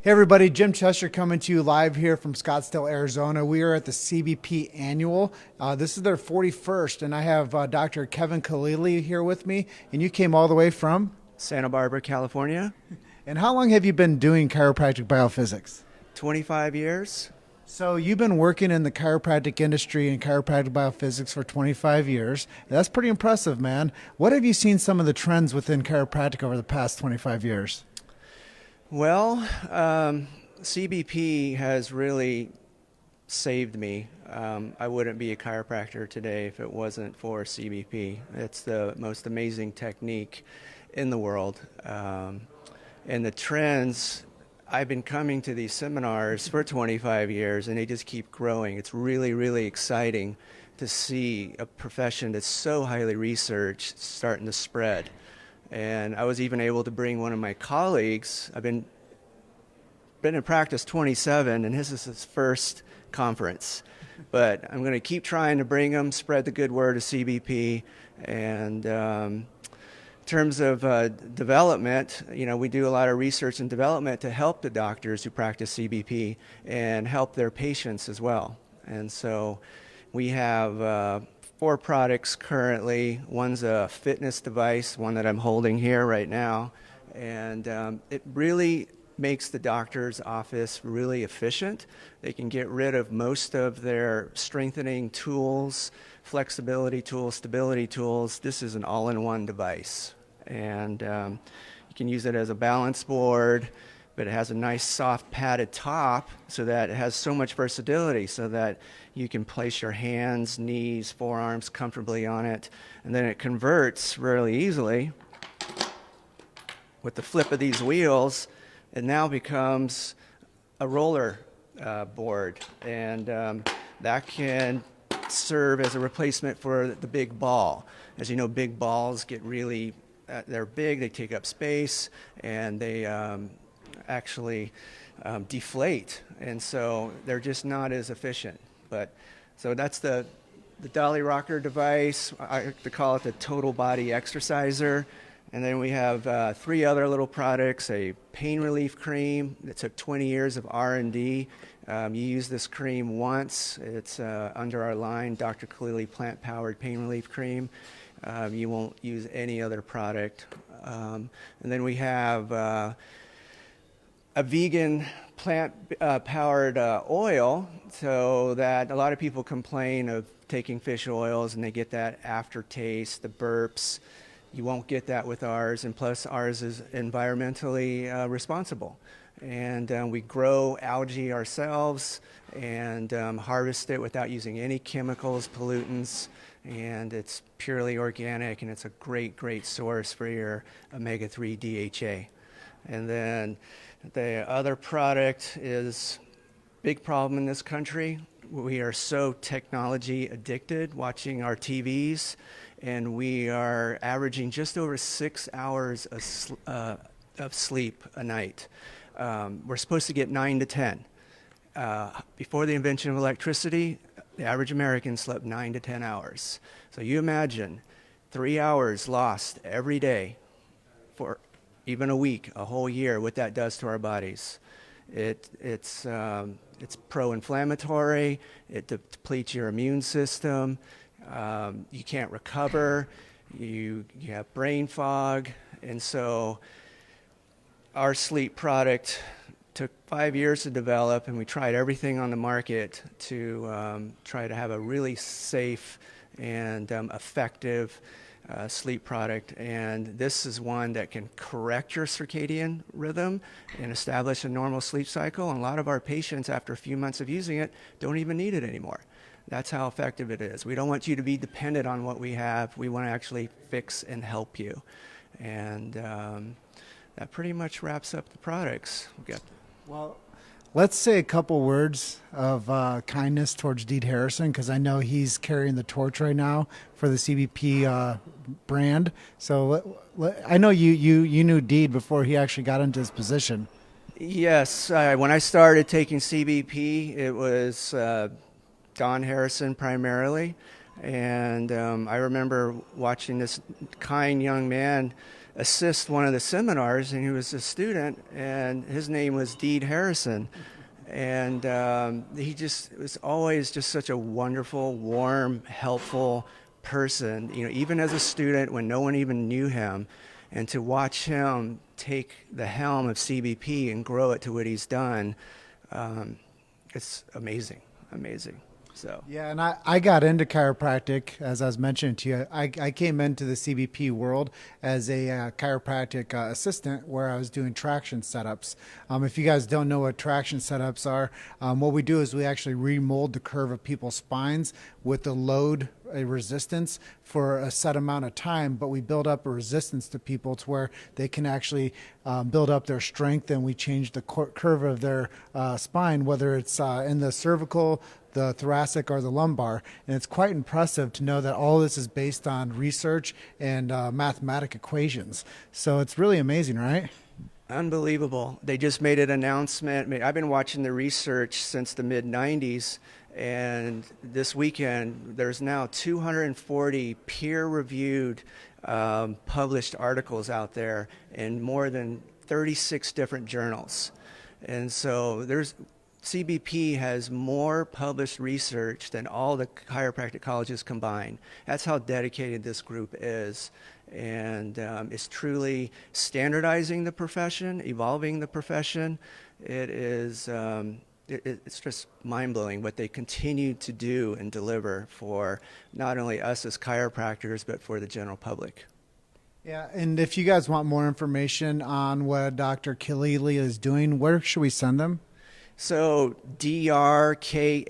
Hey everybody, Jim Chester coming to you live here from Scottsdale, Arizona. We are at the CBP Annual. This is their 41st, and I have Dr. Kevin Khalili here with me, and you came all the way from? Santa Barbara, California. And how long have you been doing chiropractic biophysics? 25 years. So you've been working in the chiropractic industry and chiropractic biophysics for 25 years. That's pretty impressive, man. What have you seen some of the trends within chiropractic over the past 25 years? Well, CBP has really saved me. I wouldn't be a chiropractor today if it wasn't for CBP. It's the most amazing technique in the world. And the trends, I've been coming to these seminars for 25 years and they just keep growing. It's really, really exciting to see a profession that's so highly researched starting to spread. And I was even able to bring one of my colleagues. I've been in practice 27, and this is his first conference. But I'm going to keep trying to bring him, spread the good word of CBP. And in terms of development, we do a lot of research and development to help the doctors who practice CBP and help their patients as well. And so we have 4 products currently. One's a fitness device, one that I'm holding here right now, and it really makes the doctor's office really efficient. They can get rid of most of their strengthening tools, flexibility tools, stability tools. This is an all-in-one device, and you can use it as a balance board, but it has a nice soft padded top so that it has so much versatility so that you can place your hands, knees, forearms comfortably on it, and then it converts really easily with the flip of these wheels. It now becomes a roller board, and that can serve as a replacement for the big ball. As you know, big balls get really, they're big, they take up space, and they actually deflate, and so they're just not as efficient. But so that's the dolly rocker device. I like to call it the total body exerciser. And then we have 3 other little products: a pain relief cream that took 20 years of R&D. You use this cream once. It's under our line, Dr. Khalili Plant Powered Pain Relief Cream. You won't use any other product. And then we have a vegan plant-powered oil, so that a lot of people complain of taking fish oils and they get that aftertaste, the burps. You won't get that with ours, and plus ours is environmentally responsible. And we grow algae ourselves and harvest it without using any chemicals, pollutants, and it's purely organic, and it's a great, great source for your omega-3 DHA. And then the other product is a big problem in this country. We are so technology addicted, watching our TVs, and we are averaging just over 6 hours of sleep a night. We're supposed to get 9 to 10. Before the invention of electricity, the average American slept 9 to 10 hours. So you imagine 3 hours lost every day for even a week, a whole year, what that does to our bodies. It's pro-inflammatory. It depletes your immune system. You can't recover. You have brain fog. And so our sleep product took 5 years to develop, and we tried everything on the market to try to have a really safe and effective sleep product. And this is one that can correct your circadian rhythm and establish a normal sleep cycle. And a lot of our patients, after a few months of using it, don't even need it anymore. That's how effective it is. We don't want you to be dependent on what we have. We want to actually fix and help you. And that pretty much wraps up the products. Well, let's say a couple words of kindness towards Deed Harrison, because I know he's carrying the torch right now for the CBP brand. So I know you knew Deed before he actually got into his position. Yes, when I started taking CBP, it was Don Harrison primarily, and I remember watching this kind young man assist one of the seminars, and he was a student, and his name was Deed Harrison. And he just was always just such a wonderful, warm, helpful person, even as a student when no one even knew him. And to watch him take the helm of CBP and grow it to what he's done, it's amazing, amazing. So Yeah, and I got into chiropractic, as I was mentioning to you. I came into the CBP world as a chiropractic assistant where I was doing traction setups. If you guys don't know what traction setups are, what we do is we actually remold the curve of people's spines with the load a resistance for a set amount of time, but we build up a resistance to people to where they can actually build up their strength, and we change the curve of their spine, whether it's in the cervical, the thoracic, or the lumbar. And it's quite impressive to know that all this is based on research and mathematic equations. So it's really amazing, right? unbelievable. They just made an announcement. I've been watching the research since the mid 90s. And this weekend, there's now 240 peer-reviewed published articles out there in more than 36 different journals. And so CBP has more published research than all the chiropractic colleges combined. That's how dedicated this group is. And it's truly standardizing the profession, evolving the profession. It is... It's just mind-blowing what they continue to do and deliver for not only us as chiropractors, but for the general public. Yeah, and if you guys want more information on what Dr. Khalili is doing, where should we send them? So DrKhalili,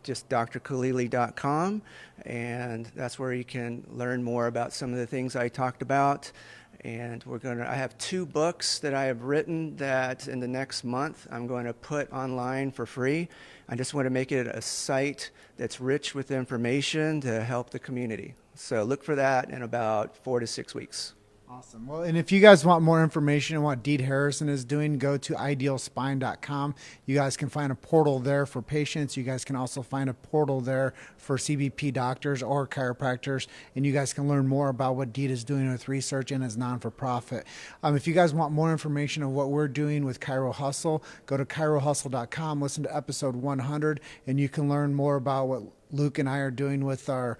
just drkhalili.com, and that's where you can learn more about some of the things I talked about. And I have 2 books that I have written that in the next month I'm going to put online for free. I just want to make it a site that's rich with information to help the community. So look for that in about 4 to 6 weeks. Awesome. Well, and if you guys want more information on what Deed Harrison is doing, go to idealspine.com. You guys can find a portal there for patients. You guys can also find a portal there for CBP doctors or chiropractors, and you guys can learn more about what Deed is doing with research and as non-for-profit. If you guys want more information on what we're doing with Chiro Hustle, go to chirohustle.com, listen to episode 100, and you can learn more about what Luke and I are doing with our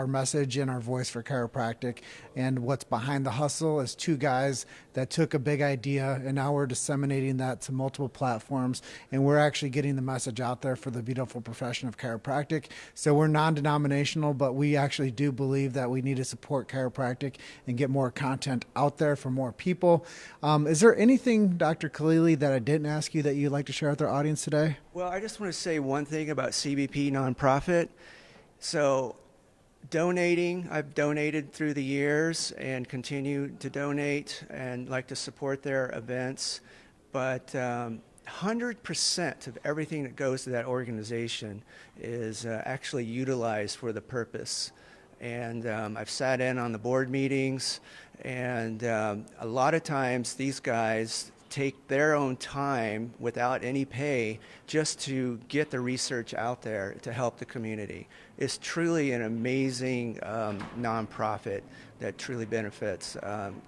message and our voice for chiropractic. And what's behind the hustle is 2 guys that took a big idea, and now we're disseminating that to multiple platforms, and we're actually getting the message out there for the beautiful profession of chiropractic. So we're non-denominational, but we actually do believe that we need to support chiropractic and get more content out there for more people. Is there anything, Dr. Khalili, that I didn't ask you that you'd like to share with our audience today? Well, I just want to say one thing about CBP nonprofit. So I've donated through the years and continue to donate and like to support their events. But 100% of everything that goes to that organization is actually utilized for the purpose. And I've sat in on the board meetings, and a lot of times these guys take their own time without any pay just to get the research out there to help the community. It's truly an amazing nonprofit that truly benefits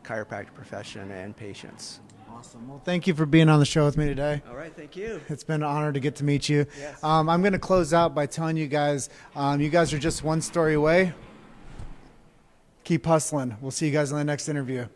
chiropractic profession and patients. Awesome. Well, thank you for being on the show with me today. All right, thank you. It's been an honor to get to meet you. Yes. I'm going to close out by telling you guys, you guys are just one story away. Keep hustling. We'll see you guys in the next interview.